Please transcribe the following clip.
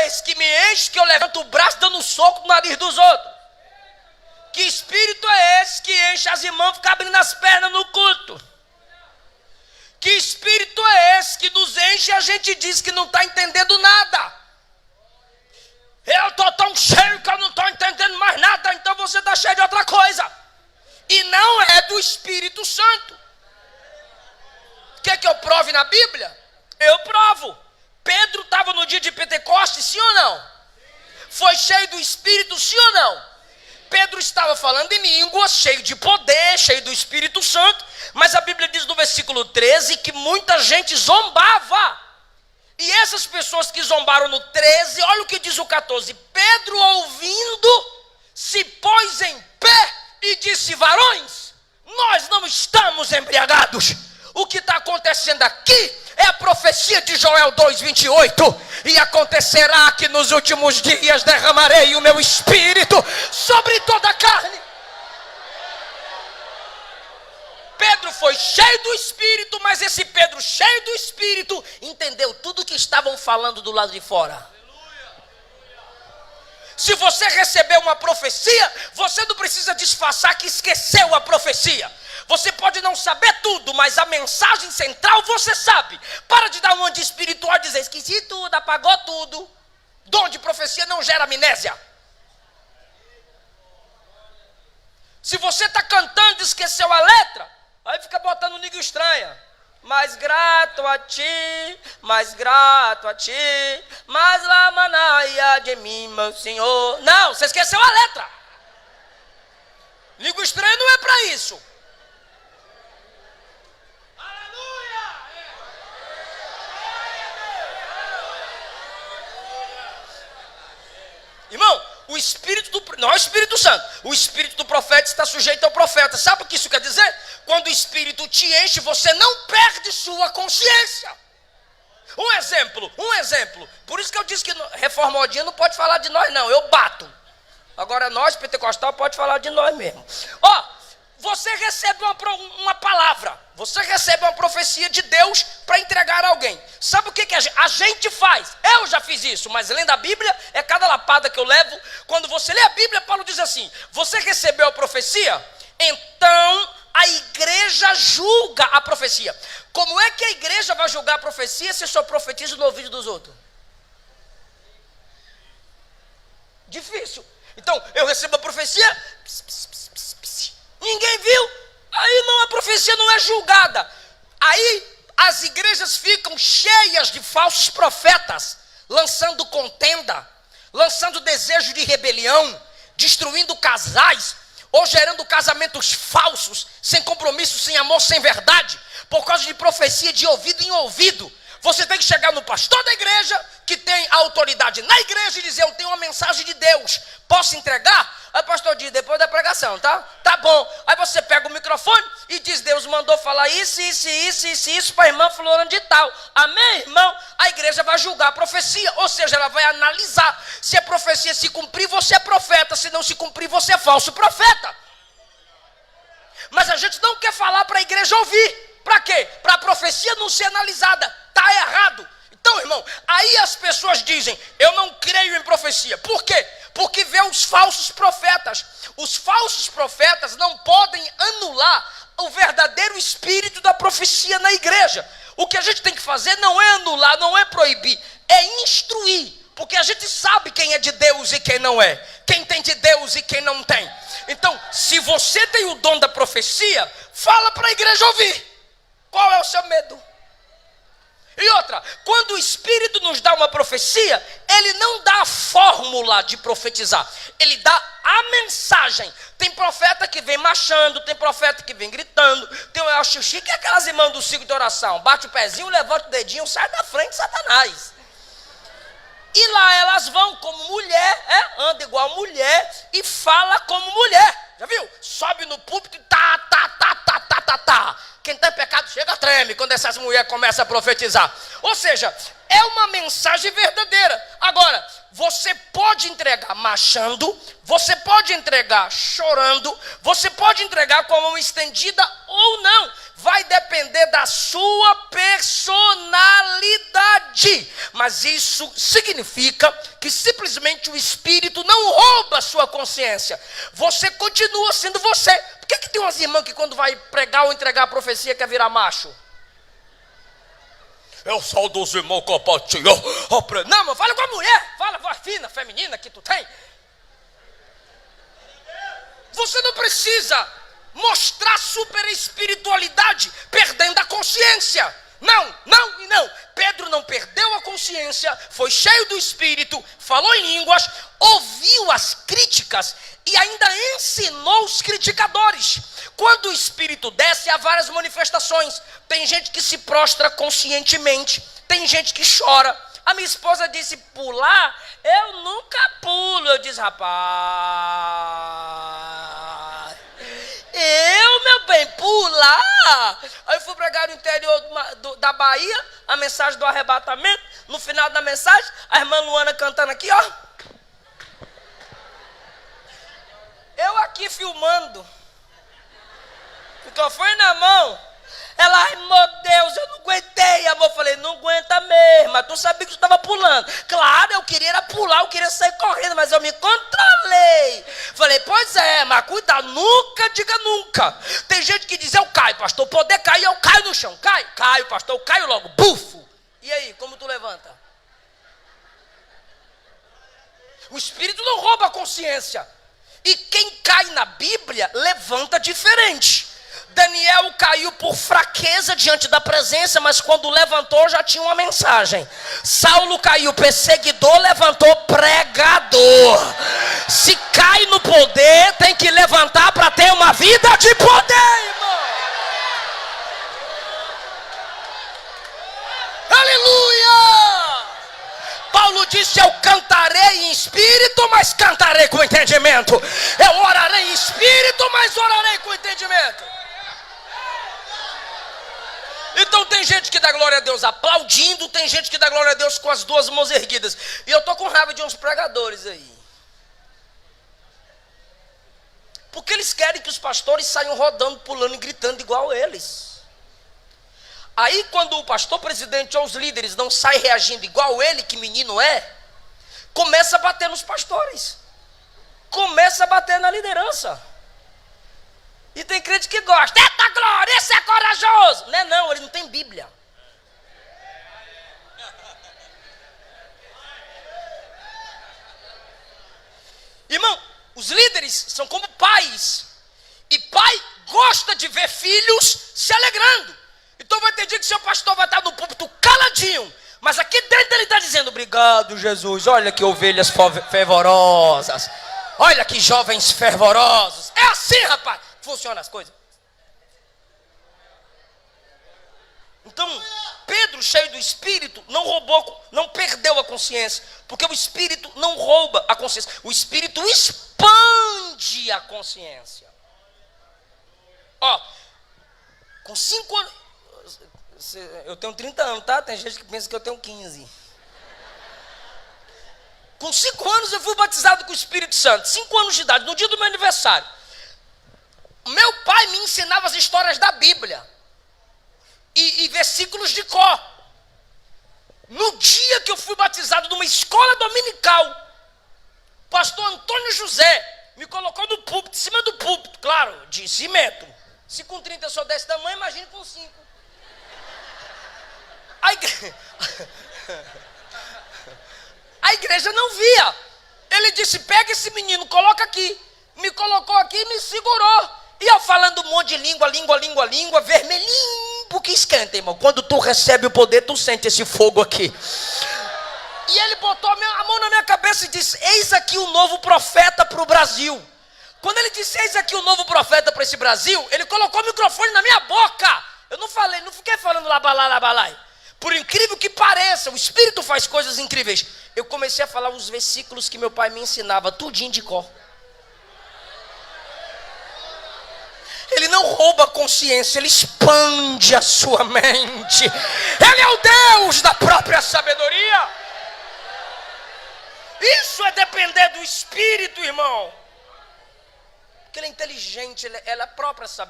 esse que me enche que eu levanto o braço dando um soco no nariz dos outros? Que espírito é esse que enche as irmãs e fica abrindo as pernas no culto? Que espírito é esse que nos enche e a gente diz que não está entendendo nada? Eu estou tão cheio que eu não estou entendendo mais nada, então você está cheio de outra coisa. E não é do Espírito Santo. Quer que eu prove na Bíblia? Eu provo. Pedro estava no dia de Pentecostes, sim ou não? Foi cheio do Espírito, sim ou não? Pedro estava falando em línguas, cheio de poder, cheio do Espírito Santo, mas a Bíblia diz no versículo 13 que muita gente zombava. E essas pessoas que zombaram no 13, olha o que diz o 14. Pedro, ouvindo, se pôs em pé e disse: varões, nós não estamos embriagados. O que está acontecendo aqui é a profecia de Joel 2:28. E acontecerá que nos últimos dias derramarei o meu espírito sobre toda a carne. Pedro foi cheio do Espírito, mas esse Pedro cheio do Espírito entendeu tudo que estavam falando do lado de fora. Se você recebeu uma profecia, você não precisa disfarçar que esqueceu a profecia. Você pode não saber tudo, mas a mensagem central você sabe. Para de dar um de espiritual e dizer: esqueci tudo, apagou tudo. Dom de profecia não gera amnésia. Se você está cantando e esqueceu a letra, aí fica botando língua estranha. Mais grato a ti, mais grato a ti, mais lá manaia de mim, meu Senhor. Não, você esqueceu a letra. Língua estranha não é para isso. Irmão, o Espírito não é o Espírito Santo. O Espírito do profeta está sujeito ao profeta. Sabe o que isso quer dizer? Quando o Espírito te enche, você não perde sua consciência. Um exemplo. Por isso que eu disse que Reforma Odinha não pode falar de nós não, eu bato. Agora nós, pentecostal, pode falar de nós mesmo. Você recebe uma palavra, você recebe uma profecia de Deus para entregar a alguém. Sabe o que a gente faz? Eu já fiz isso, mas lendo a Bíblia, é cada lapada que eu levo. Quando você lê a Bíblia, Paulo diz assim: você recebeu a profecia? Então a igreja julga a profecia. Como é que a igreja vai julgar a profecia se só profetiza no ouvido dos outros? Difícil. Então, eu recebo a profecia, ninguém viu, aí não, a profecia não é julgada. Aí as igrejas ficam cheias de falsos profetas, lançando contenda, lançando desejo de rebelião, destruindo casais, ou gerando casamentos falsos, sem compromisso, sem amor, sem verdade, por causa de profecia de ouvido em ouvido. Você tem que chegar no pastor da igreja, que tem autoridade na igreja, e dizer: eu tenho uma mensagem de Deus, posso entregar? Aí o pastor diz: depois da pregação, tá? Tá bom. Aí você pega o microfone e diz: Deus mandou falar isso para a irmã fulana de tal. Amém, irmão? A igreja vai julgar a profecia, ou seja, ela vai analisar. Se a profecia se cumprir, você é profeta. Se não se cumprir, você é falso profeta. Mas a gente não quer falar para a igreja ouvir. Para quê? Para a profecia não ser analisada. Está errado. Então, irmão, aí as pessoas dizem: eu não creio em profecia. Por quê? Porque vê os falsos profetas. Os falsos profetas não podem anular o verdadeiro espírito da profecia na igreja. O que a gente tem que fazer não é anular, não é proibir, é instruir. Porque a gente sabe quem é de Deus e quem não é. Quem tem de Deus e quem não tem. Então, se você tem o dom da profecia, fala para a igreja ouvir. Qual é o seu medo? E outra, quando o Espírito nos dá uma profecia, ele não dá a fórmula de profetizar, ele dá a mensagem. Tem profeta que vem marchando, tem profeta que vem gritando. Tem o Xuxi, que é aquelas irmãs do ciclo de oração: bate o pezinho, levanta o dedinho, sai da frente, Satanás. E lá elas vão como mulher, anda igual mulher e fala como mulher. Já viu? Sobe no púlpito e tá. Quem está em pecado chega, treme quando essas mulheres começam a profetizar. Ou seja, é uma mensagem verdadeira. Agora, você pode entregar marchando, você pode entregar chorando, você pode entregar com a mão estendida ou não. vai depender da sua personalidade. Mas isso significa que simplesmente o Espírito não rouba a sua consciência. Você continua sendo você. Por que tem umas irmãs que quando vai pregar ou entregar a profecia quer virar macho? Eu sou dos irmãos compartilhou. Não, mas fala com a mulher. Fala, voz fina, feminina que tu tem. Você não precisa mostrar super espiritualidade perdendo a consciência. Não, não e não. Pedro não perdeu a consciência, foi cheio do Espírito, falou em línguas, ouviu as críticas e ainda ensinou os criticadores. Quando o Espírito desce, há várias manifestações. Tem gente que se prostra conscientemente, tem gente que chora. A minha esposa disse pular, eu nunca pulo. Eu disse, rapaz, eu, meu bem, pular? Aí eu fui pregar no interior da Bahia, a mensagem do arrebatamento. No final da mensagem, a irmã Luana cantando aqui, ó. Eu aqui filmando. O microfone na mão. Ela, ai meu Deus, eu não aguentei, amor. Eu falei, não aguenta mesmo, mas tu sabia que tu estava pulando. Claro, eu queria era pular, eu queria sair correndo, mas eu me controlei. Falei, pois é, mas cuidado, nunca diga nunca. Tem gente que diz, eu caio, pastor, poder cair, eu caio no chão. Caio, pastor, eu caio logo, bufo. E aí, como tu levanta? O Espírito não rouba a consciência. E quem cai na Bíblia, levanta diferente. Daniel caiu por fraqueza diante da presença, mas quando levantou já tinha uma mensagem. Saulo caiu perseguidor, levantou pregador. Se cai no poder, tem que levantar para ter uma vida de poder, irmão. Aleluia! Paulo disse, eu cantarei em espírito, mas cantarei com entendimento. Eu orarei em espírito, mas orarei com entendimento. Então tem gente que dá glória a Deus aplaudindo, tem gente que dá glória a Deus com as duas mãos erguidas. E eu estou com raiva de uns pregadores aí. Porque eles querem que os pastores saiam rodando, pulando e gritando igual eles. Aí quando o pastor presidente ou os líderes não saem reagindo igual ele, que menino é, começa a bater nos pastores. Começa a bater na liderança. E tem crente que gosta. Eita glória, esse é corajoso. Não é não, ele não tem Bíblia. Irmão, os líderes são como pais. E pai gosta de ver filhos se alegrando. Então vai ter dia que seu pastor vai estar no púlpito caladinho. Mas aqui dentro ele está dizendo, obrigado Jesus, olha que ovelhas fervorosas. Olha que jovens fervorosos. É assim, rapaz. Funciona as coisas. Então, Pedro, cheio do Espírito, não roubou, não perdeu a consciência, porque o Espírito não rouba a consciência. O Espírito expande a consciência. Ó, com 5 anos, eu tenho 30 anos, tá? Tem gente que pensa que eu tenho 15. Com 5 anos eu fui batizado com o Espírito Santo. 5 anos de idade, no dia do meu aniversário. Meu pai me ensinava as histórias da Bíblia e versículos de cor. No dia que eu fui batizado numa escola dominical, pastor Antônio José me colocou no púlpito, em cima do púlpito, claro, de cimento. Se com 30 eu sou desse tamanho, imagine com 5. A igreja não via. Ele disse, pega esse menino, coloca aqui. Me colocou aqui e me segurou. E eu falando um monte de língua, vermelhinho, porque esquenta, irmão. Quando tu recebe o poder, tu sente esse fogo aqui. E ele botou a mão na minha cabeça e disse, eis aqui o novo profeta para o Brasil. Quando ele disse, eis aqui o novo profeta para esse Brasil, ele colocou o microfone na minha boca. Eu não falei, não fiquei falando labalai. Por incrível que pareça, o Espírito faz coisas incríveis. Eu comecei a falar os versículos que meu pai me ensinava, tudinho de cor. Ele não rouba a consciência, ele expande a sua mente. Ele é o Deus da própria sabedoria. Isso é depender do Espírito, irmão. Porque ele é inteligente, ela é a própria sabedoria.